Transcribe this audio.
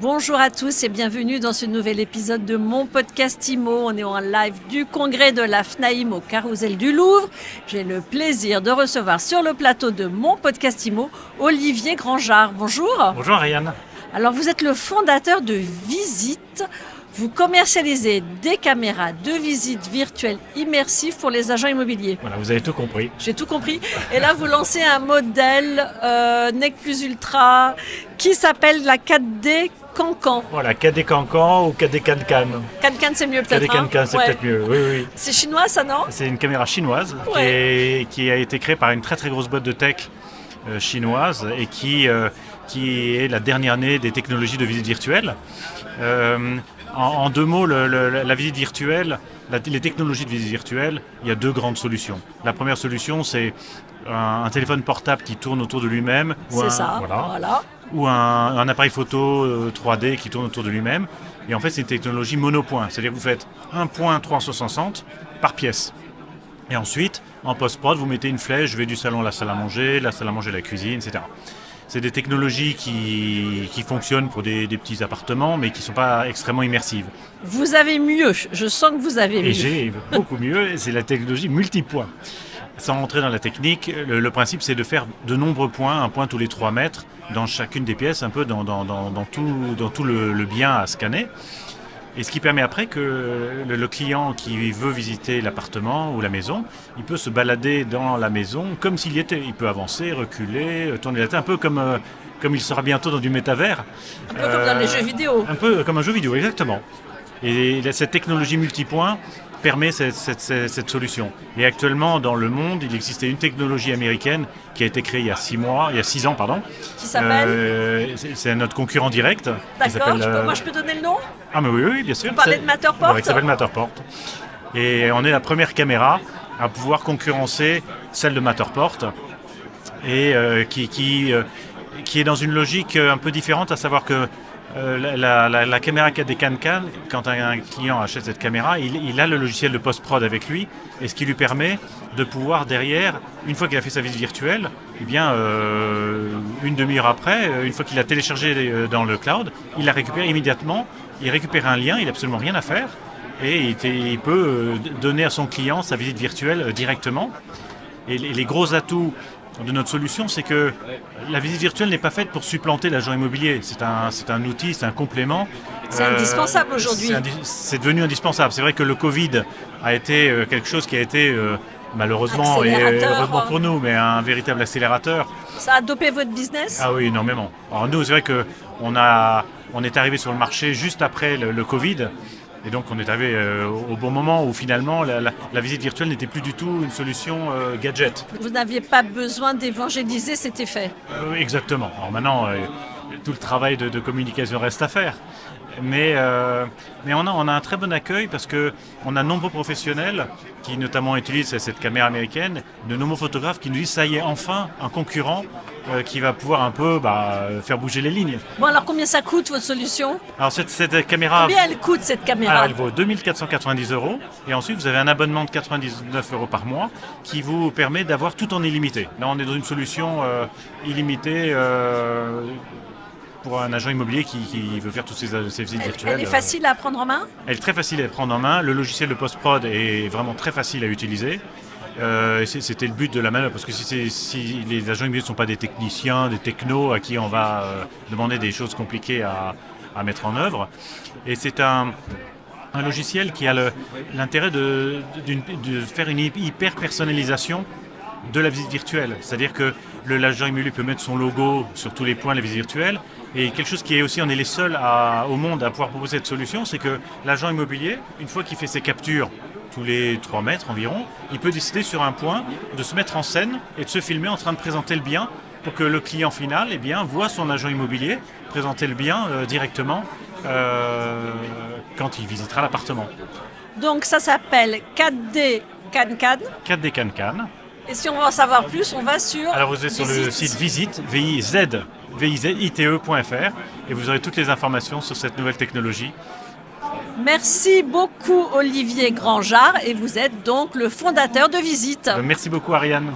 Bonjour à tous et bienvenue dans ce nouvel épisode de mon podcast IMO. On est en live du congrès de la FNAIM au Carrousel du Louvre. J'ai le plaisir de recevoir sur le plateau de mon podcast IMO Olivier Grangeard. Bonjour. Bonjour Ariane. Alors vous êtes le fondateur de Visite. Vous commercialisez des caméras de visite virtuelle immersive pour les agents immobiliers. Voilà, vous avez tout compris. J'ai tout compris. Et là, vous lancez un modèle NEC Plus Ultra qui s'appelle la 4D Cancan. Voilà, KD Cancan ou KD Cancan. Cancan, c'est mieux peut-être. KD Cancan, c'est peut-être mieux, oui. C'est chinois, ça, non? C'est une caméra chinoise qui a été créée par une très très grosse boîte de tech chinoise et qui est la dernière née des technologies de visite virtuelle. En deux mots, la visite virtuelle, les technologies de visite virtuelle, il y a deux grandes solutions. La première solution, c'est un téléphone portable qui tourne autour de lui-même. C'est ça, voilà. Ou un appareil photo 3D qui tourne autour de lui-même. Et en fait, c'est une technologie monopoint. C'est-à-dire que vous faites un point 360 par pièce. Et ensuite, en post-prod, vous mettez une flèche, je vais du salon à la salle à manger, la cuisine, etc. C'est des technologies qui fonctionnent pour des petits appartements, mais qui ne sont pas extrêmement immersives. Vous avez mieux, je sens que vous avez mieux. Et j'ai beaucoup mieux, c'est la technologie multipoint. Sans rentrer dans la technique, le principe c'est de faire de nombreux points, un point tous les 3 mètres, dans chacune des pièces, un peu dans tout le bien à scanner. Et ce qui permet après que le client qui veut visiter l'appartement ou la maison, il peut se balader dans la maison comme s'il y était. Il peut avancer, reculer, tourner la tête, un peu comme il sera bientôt dans du métavers. Un peu comme dans les jeux vidéo. Un peu comme un jeu vidéo, exactement. Et cette technologie multipoint permet cette solution. Et actuellement, dans le monde, il existait une technologie américaine qui a été créée il y a 6 ans. Qui s'appelle c'est notre concurrent direct. D'accord, moi je peux donner le nom? Ah mais oui, bien sûr. Vous parlez de Matterport? Oui, qui s'appelle Matterport. Et on est la première caméra à pouvoir concurrencer celle de Matterport et qui est dans une logique un peu différente, à savoir que la caméra KD Cancan, quand un client achète cette caméra, il a le logiciel de post-prod avec lui, et ce qui lui permet de pouvoir derrière, une fois qu'il a fait sa visite virtuelle, eh bien, une demi-heure après, une fois qu'il a téléchargé dans le cloud, il la récupère immédiatement, il récupère un lien, il n'a absolument rien à faire, et il peut donner à son client sa visite virtuelle directement. Et les gros atouts de notre solution, c'est que la visite virtuelle n'est pas faite pour supplanter l'agent immobilier. C'est un outil, c'est un complément. C'est indispensable aujourd'hui. C'est devenu indispensable. C'est vrai que le Covid a été quelque chose qui a été malheureusement et heureusement pour nous, mais un véritable accélérateur. Ça a dopé votre business? Ah oui, énormément. Alors nous, c'est vrai qu'on est arrivé sur le marché juste après le Covid. Et donc on est arrivé au bon moment où finalement la visite virtuelle n'était plus du tout une solution gadget. Vous n'aviez pas besoin d'évangéliser, c'était fait. Exactement. Alors maintenant, tout le travail de communication reste à faire. Mais on a un très bon accueil parce qu'on a de nombreux professionnels qui notamment utilisent cette caméra américaine, de nombreux photographes qui nous disent ça y est, enfin un concurrent qui va pouvoir un peu faire bouger les lignes. Bon, alors combien ça coûte votre solution? Alors cette caméra... Combien elle coûte cette caméra? Alors elle vaut 2490 € et ensuite vous avez un abonnement de 99 € par mois qui vous permet d'avoir tout en illimité. Là on est dans une solution illimitée pour un agent immobilier qui veut faire toutes ces visites virtuelles. Elle est facile à prendre en main? Elle est très facile à prendre en main. Le logiciel de post-prod est vraiment très facile à utiliser. C'était le but de la manœuvre, parce que si les agents immobiliers ne sont pas des techniciens, des technos à qui on va demander des choses compliquées à mettre en œuvre. Et c'est un logiciel qui a l'intérêt de faire une hyper personnalisation de la visite virtuelle. C'est-à-dire que l'agent immobilier peut mettre son logo sur tous les points de la visite virtuelle. Et quelque chose qui est aussi, on est les seuls au monde à pouvoir proposer cette solution, c'est que l'agent immobilier, une fois qu'il fait ses captures tous les 3 mètres environ, il peut décider sur un point de se mettre en scène et de se filmer en train de présenter le bien pour que le client final voit son agent immobilier présenter le bien directement quand il visitera l'appartement. Donc ça s'appelle 4D Cancan. 4D Cancan. Et si on veut en savoir plus, on va sur... Alors vous êtes sur le site visite, vizite.fr et vous aurez toutes les informations sur cette nouvelle technologie. Merci beaucoup Olivier Grangeard et vous êtes donc le fondateur de Visite. Merci beaucoup Ariane.